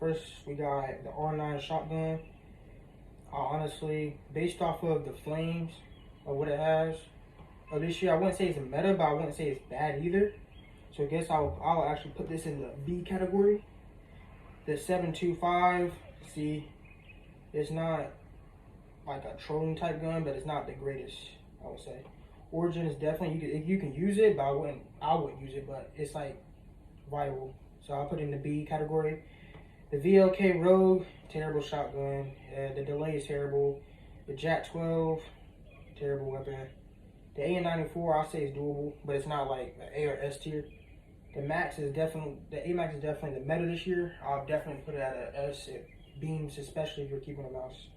first we got the R9 shotgun. Honestly, based off of the flames of what it has, this year I wouldn't say it's a meta, but I wouldn't say it's bad either. So I guess I'll actually put this in the B category. The 7.25, see, it's not like a trolling type gun, but it's not the greatest, I would say. Origin is definitely, you can use it, but I wouldn't use it, but it's like viable. So I'll put it in the B category. The VLK Rogue, terrible shotgun. The delay is terrible. The Jack 12, terrible weapon. The AN94, I'll say is doable, but it's not like an A or S tier. The AMAX is definitely the meta this year. I'll definitely put it at an S. It beams, especially if you're keeping a mouse.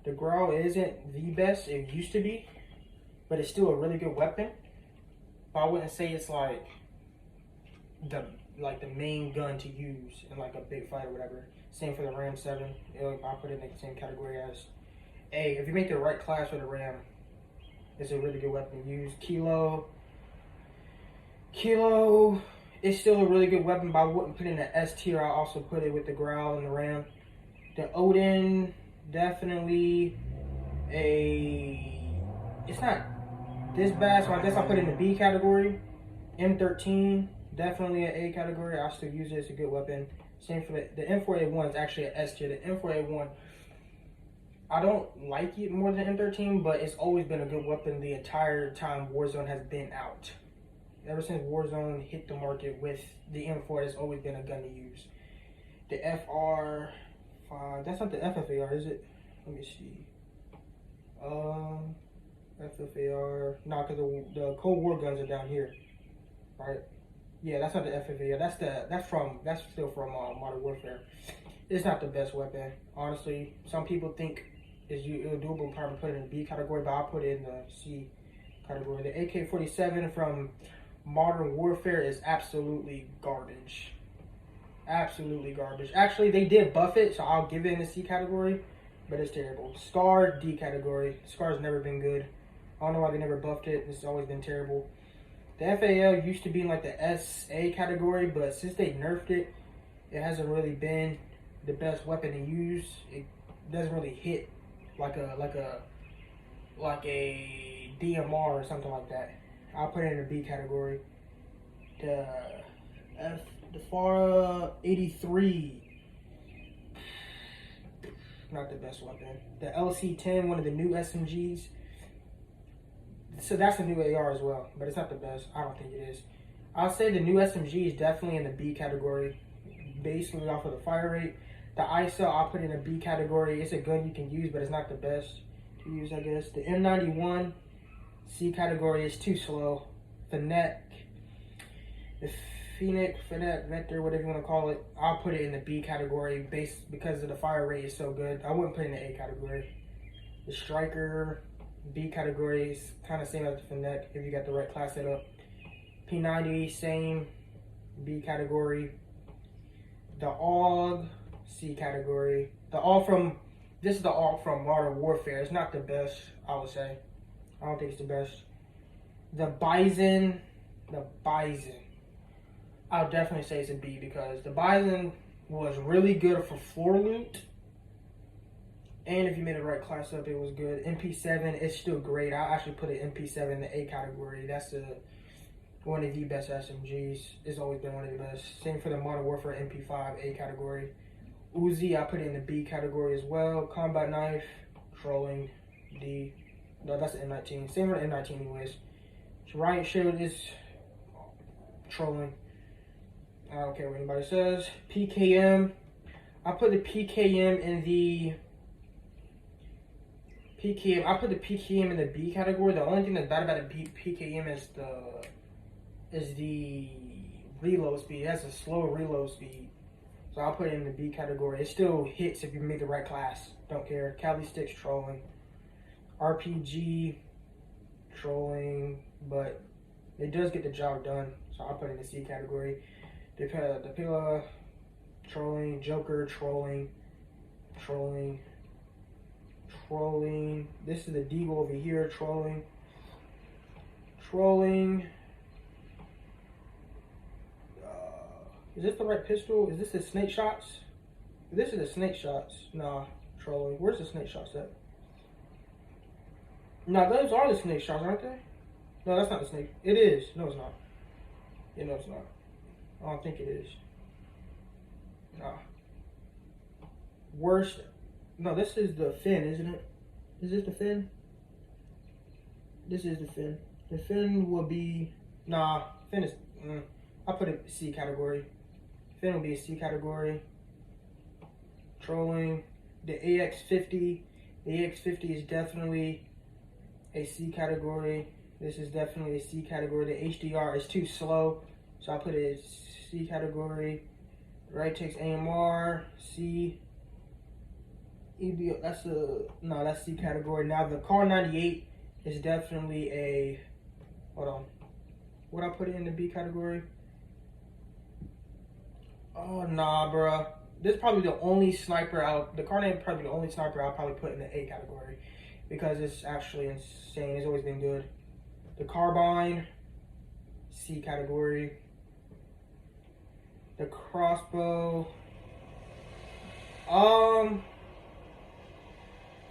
The Growl isn't the best. It used to be, but it's still a really good weapon. But I wouldn't say it's like the main gun to use in like a big fight or whatever. Same for the Ram 7. I'll put it in the same category as A. If you make the right class for the Ram, it's a really good weapon to use. Kilo is still a really good weapon, but I wouldn't put it in the S tier. I also put it with the Growl and the Ram. The Odin, definitely it's not this bad, so I guess I'll put it in the B category. M13, definitely an A category. I still use it. It's a good weapon. Same for the M4A1 is actually an S tier. The M4A1, I don't like it more than M13, but it's always been a good weapon the entire time Warzone has been out. Ever since Warzone hit the market with the M4, it's always been a gun to use. The FR5, that's not the FFAR, is it? Let me see. FFAR, no, because the Cold War guns are down here, right? Yeah, that's not the FFAR. That's still from Modern Warfare. It's not the best weapon, honestly. Some people think it's doable, probably put it in the B category, but I'll put it in the C category. The AK-47 from Modern Warfare is absolutely garbage. Absolutely garbage. Actually, they did buff it, so I'll give it in the C category, but it's terrible. Scar, D category. Scar's never been good. I don't know why they never buffed it. It's always been terrible. The FAL used to be in like the SA category, but since they nerfed it, it hasn't really been the best weapon to use. It doesn't really hit like a DMR or something like that. I'll put it in the B category. The FARA 83, not the best weapon. The LC-10, one of the new SMGs. So that's a new AR as well, but it's not the best. I don't think it is. I'll say the new SMG is definitely in the B category, basically off of the fire rate. The ISO, I'll put in a B category. It's a gun you can use, but it's not the best to use, I guess. The M91, C category, is too slow. The Phoenix, Vector, whatever you want to call it, I'll put it in the B category because of the fire rate is so good. I wouldn't put it in the A category. The Striker, B category, is kind of same as the Fennec if you got the right class set up. P90, same, B category. The AUG, C category. This is the AUG from Modern Warfare. It's not the best, I would say. I don't think it's the best. The Bison, I'll definitely say it's a B because the Bison was really good for floor loot. And if you made the right class up, it was good. MP7, it's still great. I'll actually put an MP7 in the A category. That's one of the best SMGs. It's always been one of the best. Same for the Modern Warfare MP5, A category. Uzi, I put it in the B category as well. Combat knife, trolling, D. No, that's the M19. Same for the M19 anyways. Riot Shield is trolling. I don't care what anybody says. PKM, I put the PKM in the I put the PKM in the B category. The only thing that's bad about the PKM is the reload speed. It has a slow reload speed. So I'll put it in the B category. It still hits if you make the right class. Don't care. Cali Sticks, trolling. RPG, trolling, but it does get the job done. So I'll put it in the C category. The Pilla, trolling. Joker, trolling. This is the Deagle over here, trolling. Is this the right pistol? Is this the Snake Shots? This is the snake shots. Nah, trolling. Where's the snake shots at? Nah, those are the snake shots, aren't they? No, that's not the snake. It is. No, it's not. Yeah, no, it's not. I don't think it is. Nah. Worst. No, this is the fin, isn't it? Is this the fin? This is the fin. The fin will be. Nah, fin is. I'll put it C category. Fin will be a C category. Trolling. The AX50. The AX50 is definitely a C category. This is definitely a C category. The HDR is too slow, so I'll put it as C category. Right takes AMR, C. EBO, that's C category. Now the Car 98 is definitely a, hold on. Would I put it in the B category? Oh, nah, bruh. This is probably the only sniper the Car 98 is probably the only sniper I'll probably put in the A category because it's actually insane. It's always been good. The Carbine, C category. The crossbow, I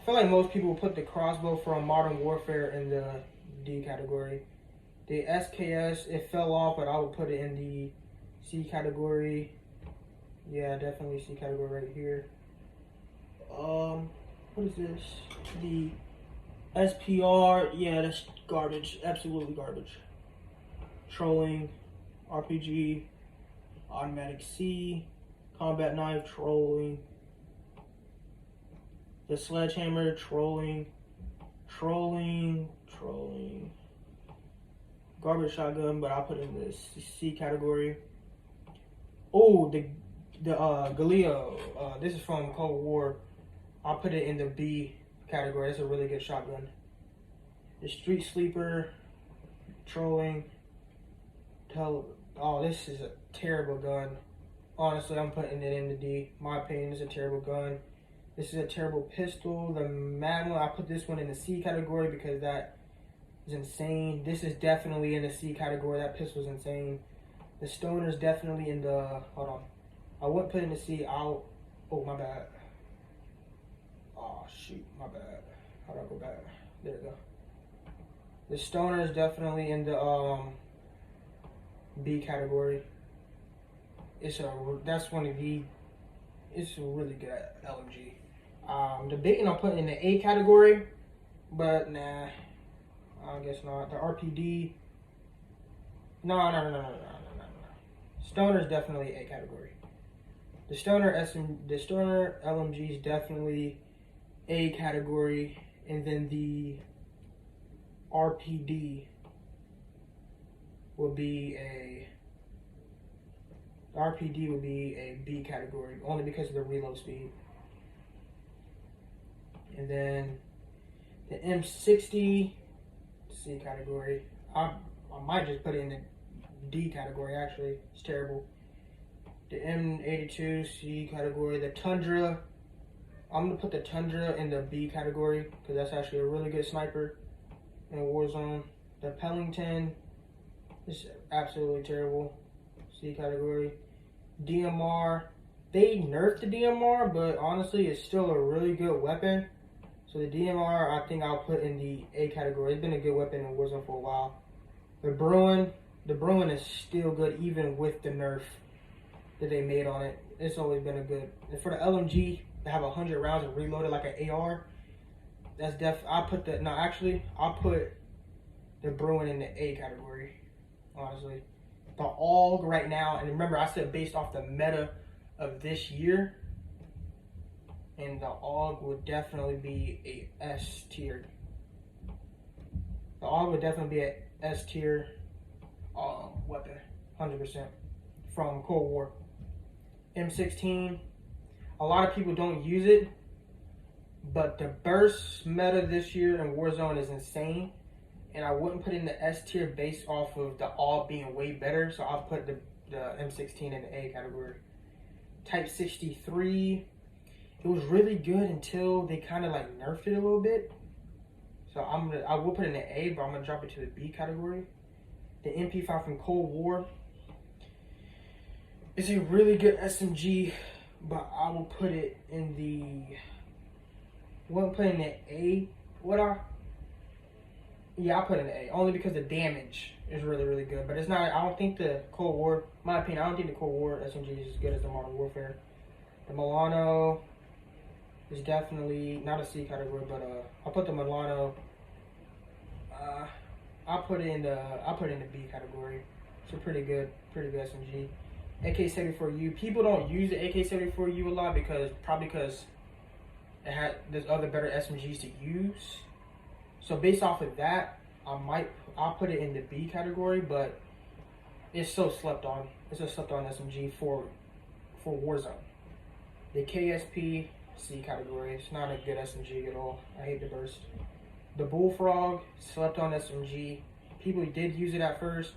feel like most people will put the crossbow from Modern Warfare in the D category. The SKS, it fell off, but I would put it in the C category. Yeah, definitely C category right here. What is this? The SPR, yeah, that's garbage. Absolutely garbage. Trolling, RPG, automatic C, combat knife, trolling. The sledgehammer, trolling. Garbage shotgun, but I'll put it in the C category. Oh, the Galileo. This is from Cold War. I'll put it in the B category. It's a really good shotgun. The Street Sleeper, trolling. Oh, this is a terrible gun. Honestly, I'm putting it in the D. My opinion, it's a terrible gun. This is a terrible pistol. The Magnum, I put this one in the C category because that is insane. This is definitely in the C category. That pistol's insane. The Stoner's definitely in the, hold on. I wouldn't put it in the C. Oh, my bad. Oh, shoot, my bad. How do I go back? There we go. The Stoner is definitely in the B category. It's a really good LMG. Debating on putting in the A category, but nah, I guess not. The RPD, no. Stoner is definitely A category. The Stoner LMG is definitely A category, and then the RPD will be a B category, only because of the reload speed. And then the M60, C category. I might just put it in the D category, actually. It's terrible. The M82, C category. The Tundra, I'm going to put the Tundra in the B category because that's actually a really good sniper in Warzone. The Pellington is absolutely terrible. C category. DMR, they nerfed the DMR, but honestly, it's still a really good weapon. So the DMR, I think I'll put in the A category. It's been a good weapon in Warzone for a while. The Bruin is still good even with the nerf that they made on it. It's always been a good. And for the LMG, to have 100 rounds and reloaded like an AR, that's I'll put the Bruin in the A category, honestly. The AUG right now, and remember I said based off the meta of this year, and the AUG would definitely be a S tier. The AUG would definitely be a S tier weapon, 100% from Cold War. M16, a lot of people don't use it, but the burst meta this year in Warzone is insane. And I wouldn't put it in the S tier based off of the AUG being way better, so I'll put the M16 in the A category. Type 63, it was really good until they kind of like nerfed it a little bit. So I will put it in the A, but I'm gonna drop it to the B category. The MP5 from Cold War, it's a really good SMG but I will put it in the. Wouldn't put in the A. Would I? Yeah, I put in the A only because the damage is really really good. But it's not. I don't think the Cold War. My opinion. I don't think the Cold War SMG is as good as the Modern Warfare. The Milano is definitely not a C category, but I'll put the Milano. I'll put it in the B category. It's a pretty good SMG. AK-74U. People don't use the AK-74U a lot because there's other better SMGs to use. So based off of that, I'll put it in the B category, but it's so slept on. It's a slept on SMG for Warzone. The KSP C category. It's not a good SMG at all. I hate the burst. The Bullfrog, slept on SMG. People did use it at first,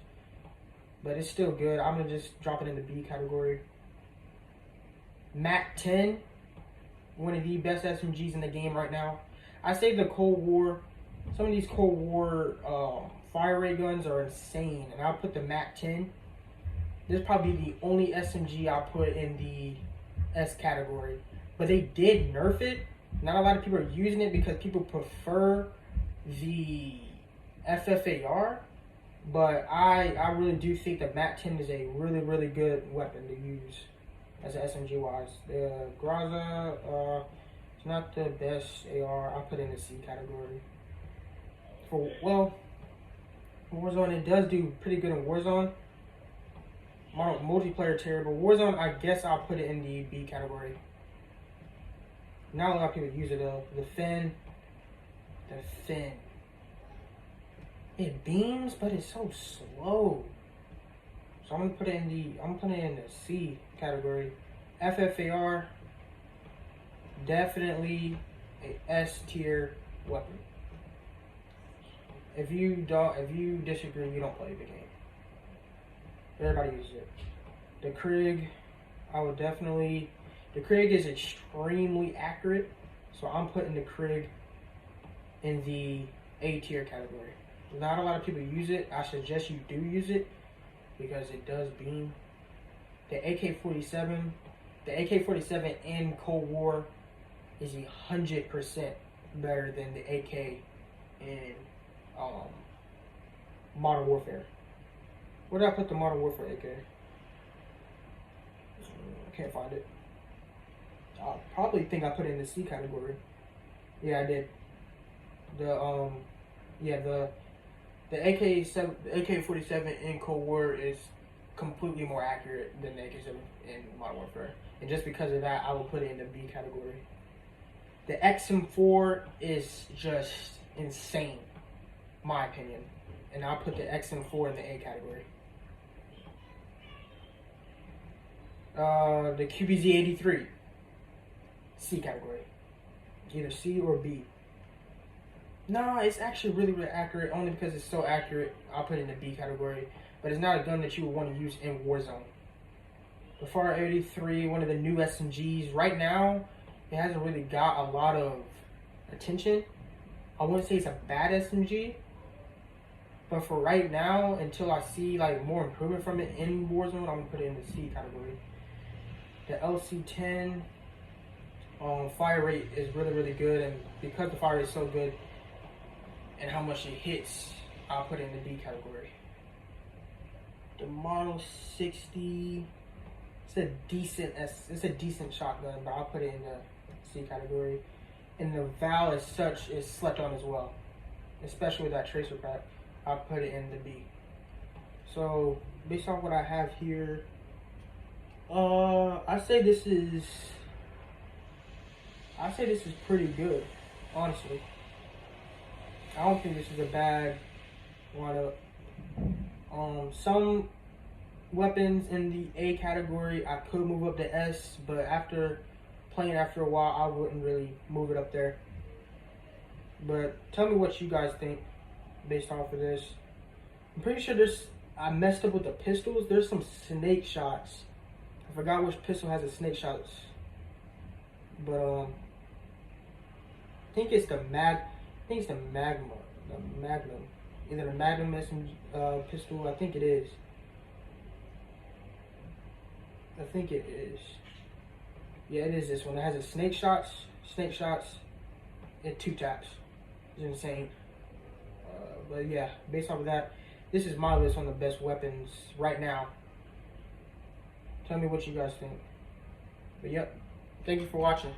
but it's still good. I'm gonna just drop it in the B category. MAC-10, one of the best SMGs in the game right now. I say the Cold War. Some of these Cold War fire rate guns are insane, and I'll put the MAC-10. This is probably the only SMG I'll put in the S category. But they did nerf it. Not a lot of people are using it because people prefer the FFAR. But I really do think the MAC-10 is a really, really good weapon to use as an SMG wise. The Graza, it's not the best AR. I'll put it in the C category. For Warzone, it does do pretty good in Warzone. Multiplayer terrible. Warzone, I guess I'll put it in the B category. Not a lot of people use it though. The Fin. It beams, but it's so slow. So I'm gonna put it in the C category. FFAR, definitely a S tier weapon. If you disagree, you don't play the game. Everybody uses it. The Krig, the Krig is extremely accurate, so I'm putting the Krig in the A tier category. Not a lot of people use it. I suggest you do use it because it does beam. The AK-47 in Cold War is 100% better than the AK in Modern Warfare. Where did I put the Modern Warfare AK? I can't find it. I probably think I put it in the C category. Yeah, I did. The AK-47 in Cold War is completely more accurate than the AK-7 in Modern Warfare, and just because of that, I will put it in the B category. The XM4 is just insane, my opinion, and I'll put the XM4 in the A category. The QBZ-83, C category, either C or B. No, it's actually really, really accurate. Only because it's so accurate, I'll put it in the B category. But it's not a gun that you would want to use in Warzone. The FAR 83, one of the new SMGs. Right now, it hasn't really got a lot of attention. I wouldn't say it's a bad SMG. But for right now, until I see like more improvement from it in Warzone, I'm going to put it in the C category. The LC-10 fire rate is really, really good. And because the fire rate is so good, and how much it hits, I'll put it in the B category. The Model 60, it's a decent shotgun, but I'll put it in the C category. And the Val as such is slept on as well, especially with that tracer pack. I'll put it in the B. So based on what I have here, I say this is pretty good, honestly. I don't think this is a bad lineup. Some weapons in the A category I could move up to S, but after playing after a while, I wouldn't really move it up there. But tell me what you guys think based off of this. I'm pretty sure I messed up with the pistols. There's some snake shots. I forgot which pistol has the snake shots, but I think it's the Magnum. Either the Magnum pistol. I think it is. Yeah, it is this one. It has a snake shots, and 2 taps. It's insane. But yeah, based off of that, this is my list on the best weapons right now. Tell me what you guys think. But yep, thank you for watching.